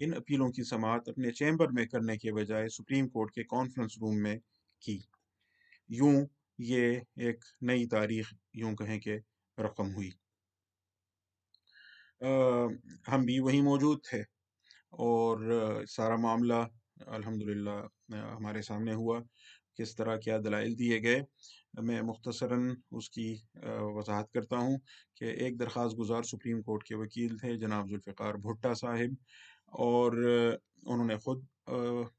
ان اپیلوں کی سماعت اپنے چیمبر میں کرنے کے بجائے سپریم کورٹ کے کانفرنس روم میں کی۔ یوں یہ ایک نئی تاریخ یوں کہیں کہ رقم ہوئی۔ ہم بھی وہیں موجود تھے اور سارا معاملہ الحمدللہ ہمارے سامنے ہوا، کس طرح کیا دلائل دیے گئے۔ میں مختصراً اس کی وضاحت کرتا ہوں کہ ایک درخواست گزار سپریم کورٹ کے وکیل تھے جناب ذوالفقار بھٹا صاحب، اور انہوں نے خود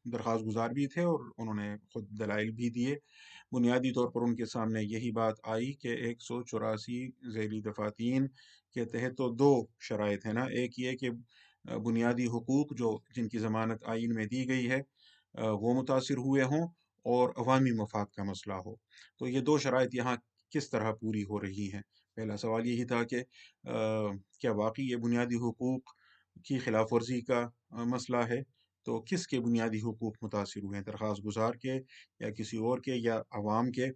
درخواست گزار بھی تھے اور انہوں نے خود دلائل بھی دیے۔ بنیادی طور پر ان کے سامنے یہی بات آئی کہ 184 ذیلی دفعہ 3 کے تحت تو دو شرائط ہیں نا، ایک یہ کہ بنیادی حقوق جو جن کی ضمانت آئین میں دی گئی ہے وہ متاثر ہوئے ہوں اور عوامی مفاد کا مسئلہ ہو۔ تو یہ دو شرائط یہاں کس طرح پوری ہو رہی ہیں؟ پہلا سوال یہی تھا کہ کیا واقعی یہ بنیادی حقوق کی خلاف ورزی کا مسئلہ ہے؟ تو کس کے بنیادی حقوق متاثر ہوئے ہیں، درخواست گزار کے یا کسی اور کے یا عوام کے؟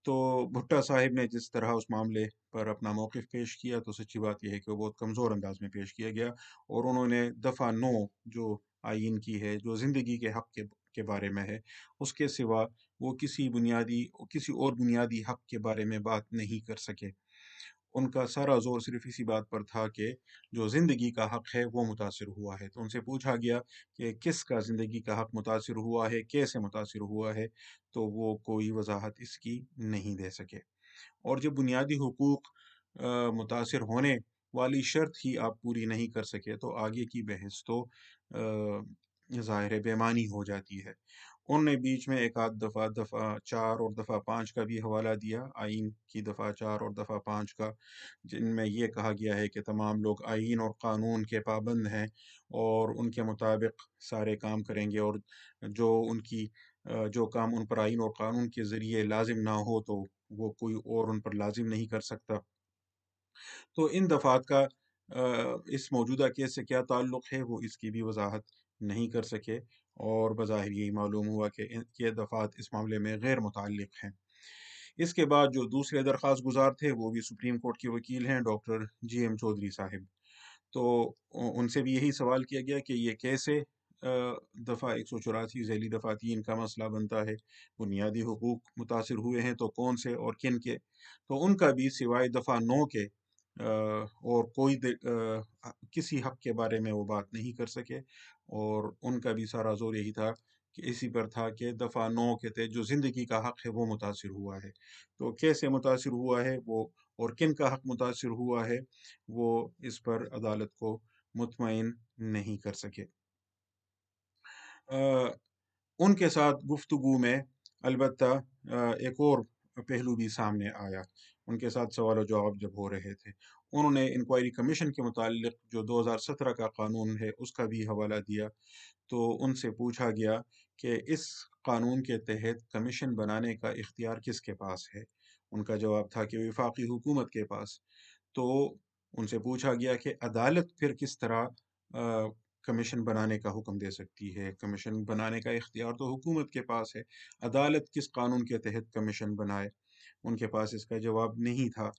تو بھٹا صاحب نے جس طرح اس معاملے پر اپنا موقف پیش کیا تو سچی بات یہ ہے کہ وہ بہت کمزور انداز میں پیش کیا گیا، اور انہوں نے دفعہ 9 جو آئین کی ہے، جو زندگی کے حق کے بارے میں ہے، اس کے سوا وہ کسی اور بنیادی حق کے بارے میں بات نہیں کر سکے۔ ان کا سارا زور صرف اسی بات پر تھا کہ جو زندگی کا حق ہے وہ متاثر ہوا ہے۔ تو ان سے پوچھا گیا کہ کس کا زندگی کا حق متاثر ہوا ہے، کیسے متاثر ہوا ہے، تو وہ کوئی وضاحت اس کی نہیں دے سکے۔ اور جب بنیادی حقوق متاثر ہونے والی شرط ہی آپ پوری نہیں کر سکے تو آگے کی بحث تو ظاہر بے معنی ہو جاتی ہے۔ انہوں نے بیچ میں ایک آدھ دفعہ 4 اور دفعہ 5 کا بھی حوالہ دیا، آئین کی دفعہ 4 اور دفعہ 5 کا، جن میں یہ کہا گیا ہے کہ تمام لوگ آئین اور قانون کے پابند ہیں اور ان کے مطابق سارے کام کریں گے، اور جو کام ان پر آئین اور قانون کے ذریعے لازم نہ ہو تو وہ کوئی اور ان پر لازم نہیں کر سکتا۔ تو ان دفعات کا اس موجودہ کیس سے کیا تعلق ہے وہ اس کی بھی وضاحت نہیں کر سکے، اور بظاہر یہی معلوم ہوا کہ یہ دفعات اس معاملے میں غیر متعلق ہیں۔ اس کے بعد جو دوسرے درخواست گزار تھے وہ بھی سپریم کورٹ کے وکیل ہیں، ڈاکٹر جی ایم چودھری صاحب۔ تو ان سے بھی یہی سوال کیا گیا کہ یہ کیسے دفعہ 184 ذیلی دفعہ 3 کا مسئلہ بنتا ہے، بنیادی حقوق متاثر ہوئے ہیں تو کون سے اور کن کے؟ تو ان کا بھی سوائے دفعہ 9 کے اور کوئی کسی حق کے بارے میں وہ بات نہیں کر سکے، اور ان کا بھی سارا زور یہی تھا کہ اسی پر تھا کہ دفعہ 9 کے تحت جو زندگی کا حق ہے وہ متاثر ہوا ہے۔ تو کیسے متاثر ہوا ہے وہ اور کن کا حق متاثر ہوا ہے وہ اس پر عدالت کو مطمئن نہیں کر سکے۔ ان کے ساتھ گفتگو میں البتہ ایک اور پہلو بھی سامنے آیا۔ ان کے ساتھ سوال و جواب جب ہو رہے تھے، انہوں نے انکوائری کمیشن کے متعلق جو 2017 کا قانون ہے اس کا بھی حوالہ دیا۔ تو ان سے پوچھا گیا کہ اس قانون کے تحت کمیشن بنانے کا اختیار کس کے پاس ہے؟ ان کا جواب تھا کہ وفاقی حکومت کے پاس۔ تو ان سے پوچھا گیا کہ عدالت پھر کس طرح کمیشن بنانے کا حکم دے سکتی ہے؟ کمیشن بنانے کا اختیار تو حکومت کے پاس ہے، عدالت کس قانون کے تحت کمیشن بنائے؟ ان کے پاس اس کا جواب نہیں تھا۔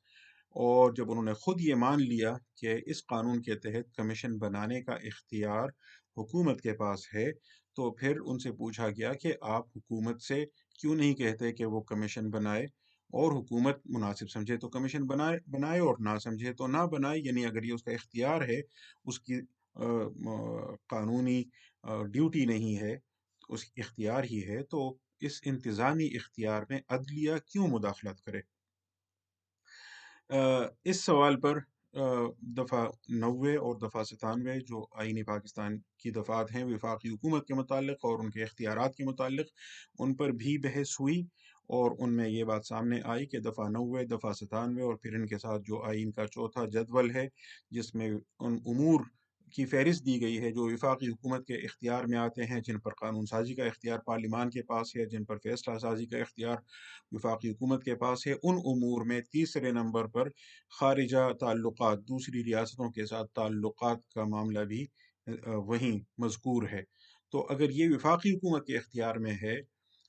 اور جب انہوں نے خود یہ مان لیا کہ اس قانون کے تحت کمیشن بنانے کا اختیار حکومت کے پاس ہے، تو پھر ان سے پوچھا گیا کہ آپ حکومت سے کیوں نہیں کہتے کہ وہ کمیشن بنائے، اور حکومت مناسب سمجھے تو کمیشن بنائے اور نہ سمجھے تو نہ بنائے، یعنی اگر یہ اس کا اختیار ہے، اس کی قانونی ڈیوٹی نہیں ہے، اس کی اختیار ہی ہے، تو اس انتظامی اختیار میں عدلیہ کیوں مداخلت کرے؟ اس سوال پر دفعہ 90 اور دفعہ 97 جو آئین پاکستان کی دفعات ہیں وفاقی حکومت کے متعلق اور ان کے اختیارات کے متعلق، ان پر بھی بحث ہوئی، اور ان میں یہ بات سامنے آئی کہ دفعہ 90 دفعہ 97 اور پھر ان کے ساتھ جو آئین کا چوتھا جدول ہے جس میں ان امور کی فہرست دی گئی ہے جو وفاقی حکومت کے اختیار میں آتے ہیں، جن پر قانون سازی کا اختیار پارلیمان کے پاس ہے، جن پر فیصلہ سازی کا اختیار وفاقی حکومت کے پاس ہے، ان امور میں تیسرے نمبر پر خارجہ تعلقات، دوسری ریاستوں کے ساتھ تعلقات کا معاملہ بھی وہیں مذکور ہے۔ تو اگر یہ وفاقی حکومت کے اختیار میں ہے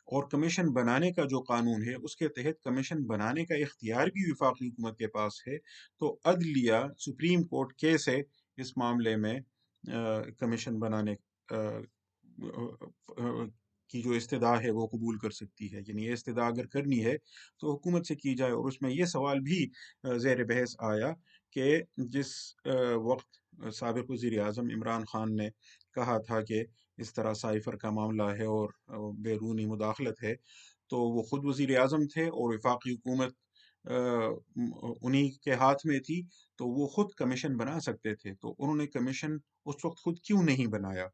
اور کمیشن بنانے کا جو قانون ہے اس کے تحت کمیشن بنانے کا اختیار بھی وفاقی حکومت کے پاس ہے، تو عدلیہ سپریم کورٹ کیسے اس معاملے میں کمیشن بنانے کی جو استدعا ہے وہ قبول کر سکتی ہے، یعنی یہ استدعا اگر کرنی ہے تو حکومت سے کی جائے۔ اور اس میں یہ سوال بھی زیر بحث آیا کہ جس وقت سابق وزیر اعظم عمران خان نے کہا تھا کہ اس طرح سائفر کا معاملہ ہے اور بیرونی مداخلت ہے، تو وہ خود وزیر اعظم تھے اور وفاقی حکومت انہی کے ہاتھ میں تھی، تو وہ خود کمیشن بنا سکتے تھے، تو انہوں نے کمیشن اس وقت خود کیوں نہیں بنایا؟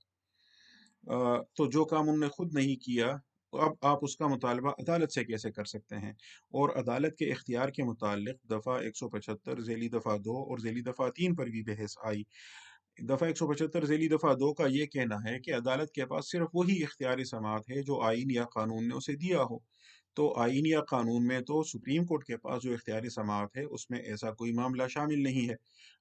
تو جو کام انہوں نے خود نہیں کیا، تو اب آپ اس کا مطالبہ عدالت سے کیسے کر سکتے ہیں؟ اور عدالت کے اختیار کے متعلق دفعہ 175 ذیلی دفعہ 2 اور ذیلی دفعہ 3 پر بھی بحث آئی۔ دفعہ 175 ذیلی دفعہ 2 کا یہ کہنا ہے کہ عدالت کے پاس صرف وہی اختیاری سماعت ہے جو آئین یا قانون نے اسے دیا ہو۔ تو آئین یا قانون میں تو سپریم کورٹ کے پاس جو اختیاری سماعت ہے اس میں ایسا کوئی معاملہ شامل نہیں ہے۔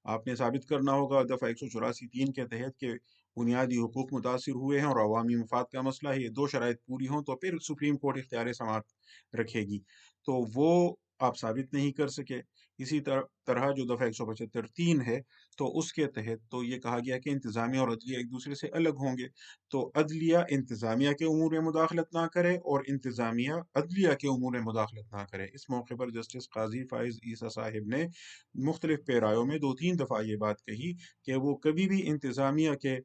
آپ نے ثابت کرنا ہوگا دفعہ 184(3) کے تحت کہ بنیادی حقوق متاثر ہوئے ہیں اور عوامی مفاد کا مسئلہ ہے، یہ دو شرائط پوری ہوں تو پھر سپریم کورٹ اختیار سماعت رکھے گی، تو وہ آپ ثابت نہیں کر سکے۔ اسی طرح جو دفعہ 175(3) ہے تو اس کے تحت تو یہ کہا گیا کہ انتظامیہ اور عدلیہ ایک دوسرے سے الگ ہوں گے، تو عدلیہ انتظامیہ کے امور میں مداخلت نہ کرے اور انتظامیہ عدلیہ کے امور میں مداخلت نہ کرے۔ اس موقع پر جسٹس قاضی فائز عیسیٰ صاحب نے مختلف پیرایوں میں 2-3 دفعہ یہ بات کہی کہ وہ کبھی بھی انتظامیہ کے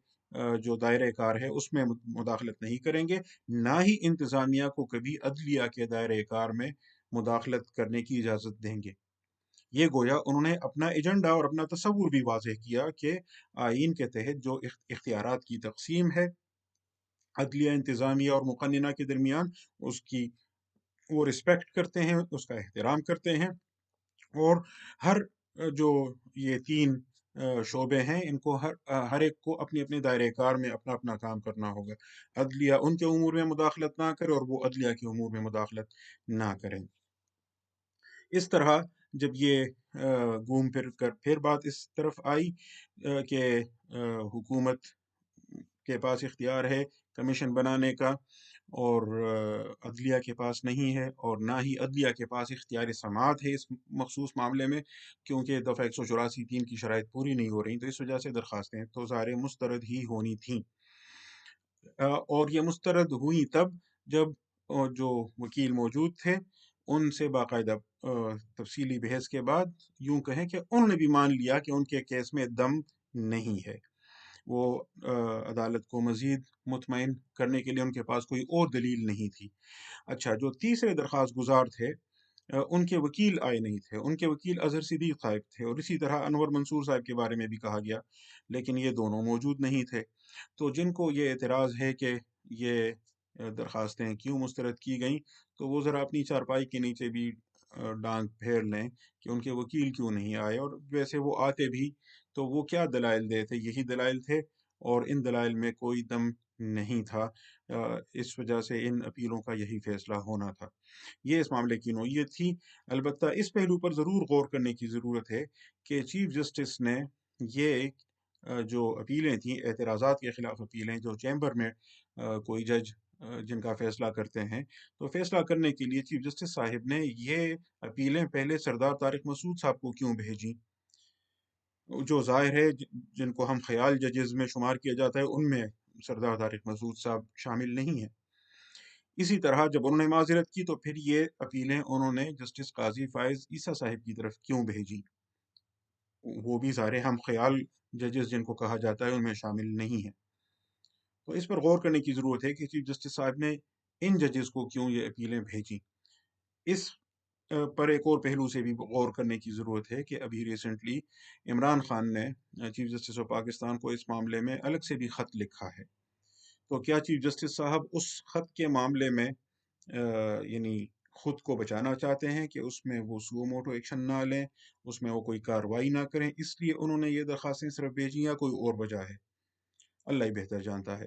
جو دائرہ کار ہے اس میں مداخلت نہیں کریں گے، نہ ہی انتظامیہ کو کبھی عدلیہ کے دائرہ کار میں مداخلت کرنے کی اجازت دیں گے۔ یہ گویا انہوں نے اپنا ایجنڈا اور اپنا تصور بھی واضح کیا کہ آئین کے تحت جو اختیارات کی تقسیم ہے عدلیہ، انتظامیہ اور مقننہ کے درمیان، اس کی وہ رسپیکٹ کرتے ہیں، اس کا احترام کرتے ہیں، اور ہر جو یہ 3 شعبے ہیں ان کو ہر ایک کو اپنے اپنے دائرہ کار میں اپنا اپنا کام کرنا ہوگا۔ عدلیہ ان کے امور میں مداخلت نہ کرے اور وہ عدلیہ کے امور میں مداخلت نہ کریں۔ اس طرح جب یہ گھوم پھر کر پھر بات اس طرف آئی کہ حکومت کے پاس اختیار ہے کمیشن بنانے کا اور عدلیہ کے پاس نہیں ہے، اور نہ ہی عدلیہ کے پاس اختیار سماعت ہے اس مخصوص معاملے میں، کیونکہ دفعہ 184(3) کی شرائط پوری نہیں ہو رہی، تو اس وجہ سے درخواستیں تو ظاہر مسترد ہی ہونی تھیں۔ اور یہ مسترد ہوئی تب جب جو وکیل موجود تھے ان سے باقاعدہ تفصیلی بحث کے بعد یوں کہیں کہ انہوں نے بھی مان لیا کہ ان کے کیس میں دم نہیں ہے۔ وہ عدالت کو مزید مطمئن کرنے کے لیے ان کے پاس کوئی اور دلیل نہیں تھی۔ اچھا، جو تیسرے درخواست گزار تھے ان کے وکیل آئے نہیں تھے، ان کے وکیل اظہر صدیق صاحب تھے، اور اسی طرح انور منصور صاحب کے بارے میں بھی کہا گیا، لیکن یہ دونوں موجود نہیں تھے۔ تو جن کو یہ اعتراض ہے کہ یہ درخواستیں کیوں مسترد کی گئیں، تو وہ ذرا اپنی چارپائی کے نیچے بھی ڈانگ پھیر لیں کہ ان کے وکیل کیوں نہیں آئے، اور ویسے وہ آتے بھی تو وہ کیا دلائل دیتے، یہی دلائل تھے، اور ان دلائل میں کوئی دم نہیں تھا۔ اس وجہ سے ان اپیلوں کا یہی فیصلہ ہونا تھا۔ یہ اس معاملے کی نوعیت تھی۔ البتہ اس پہلو پر ضرور غور کرنے کی ضرورت ہے کہ چیف جسٹس نے یہ جو اپیلیں تھیں، اعتراضات کے خلاف اپیلیں، جو چیمبر میں کوئی جج جن کا فیصلہ کرتے ہیں، تو فیصلہ کرنے کے لیے چیف جسٹس صاحب نے یہ اپیلیں پہلے سردار طارق مسعود صاحب کو کیوں بھیجیں، جو ظاہر ہے جن کو ہم خیال ججز میں شمار کیا جاتا ہے ان میں سردار طارق مسعود صاحب شامل نہیں ہیں۔ اسی طرح جب انہوں نے معذرت کی تو پھر یہ اپیلیں انہوں نے جسٹس قاضی فائز عیسیٰ صاحب کی طرف کیوں بھیجی، وہ بھی ظاہر ہم خیال ججز جن کو کہا جاتا ہے ان میں شامل نہیں ہیں۔ تو اس پر غور کرنے کی ضرورت ہے کہ چیف جسٹس صاحب نے ان ججز کو کیوں یہ اپیلیں بھیجیں۔ اس پر ایک اور پہلو سے بھی غور کرنے کی ضرورت ہے کہ ابھی ریسنٹلی عمران خان نے چیف جسٹس آف پاکستان کو اس معاملے میں الگ سے بھی خط لکھا ہے، تو کیا چیف جسٹس صاحب اس خط کے معاملے میں یعنی خود کو بچانا چاہتے ہیں کہ اس میں وہ سو موٹو ایکشن نہ لیں، اس میں وہ کوئی کارروائی نہ کریں، اس لیے انہوں نے یہ درخواستیں صرف بھیجی، یا کوئی اور وجہ ہے؟ اللہ ہی بہتر جانتا ہے۔